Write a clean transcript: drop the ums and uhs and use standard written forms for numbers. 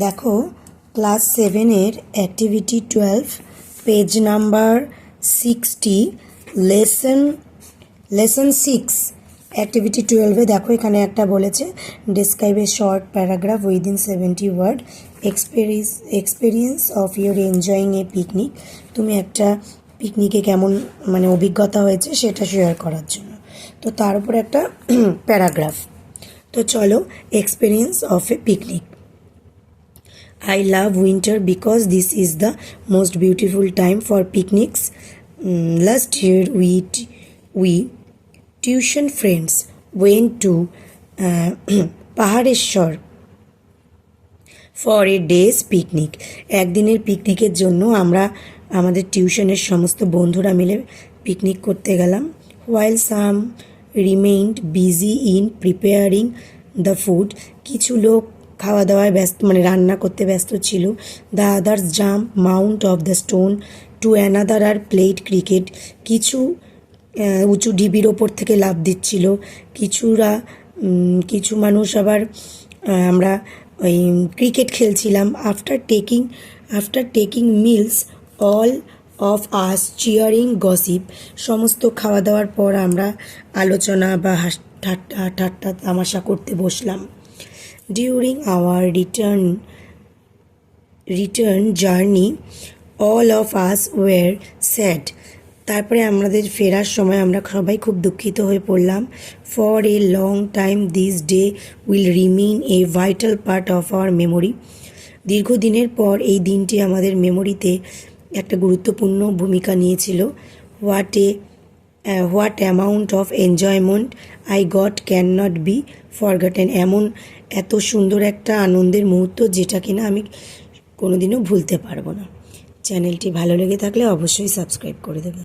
দেখো ক্লাস 7-এর activity 12 page number 60 lesson 6 activity 12-এ দেখো এখানে একটা বলেছে describe a short paragraph within 70 word experience of your enjoying a picnic. তুমি একটা পিকনিকে কেমন অভিজ্ঞতা হয়েছে সেটা শেয়ার করার জন্য। তো তার উপর একটা প্যারাগ্রাফ। তো চলো, experience of A picnic. I love winter because this is the most beautiful time for picnics. Last year we tuition friends went to Pahareshwar for a day's picnic. একদিনের পিকনিকের জন্য আমরা আমাদের টিউশনের সমস্ত বন্ধুরা মিলে পিকনিক করতে গেলাম। While some remained busy in preparing the food, কিছু লোক খাওয়া দাওয়ায় ব্যস্ত রান্না করতে ব্যস্ত ছিল। The others jump mount of the stone to another আর প্লেড ক্রিকেট, কিছু উঁচু ঢিবির ওপর থেকে লাফ দিচ্ছিল। কিছু মানুষ আবার আমরা ওই ক্রিকেট খেলছিলাম। After taking meals all of us cheering gossip, সমস্ত খাওয়া দাওয়ার পর আমরা আলোচনা বা ঠাট্টা তামাশা করতে বসলাম। During our return journey, all of us were sad. তারপরে আমাদের ফেরার সময় আমরা সবাই খুব দুঃখিত হয়ে পড়লাম। For a long time this day will remain a vital part of our memory. দীর্ঘদিনের পর এই দিনটি আমাদের মেমোরিতে একটা গুরুত্বপূর্ণ ভূমিকা নিয়েছিল। What amount of enjoyment I got can not be forgotten. এত সুন্দর একটা আনন্দের মুহূর্ত যেটা কিনা আমি কোনোদিনও ভুলতে পারবো না। চ্যানেলটি ভালো লেগে থাকলে অবশ্যই সাবস্ক্রাইব করে দেবে।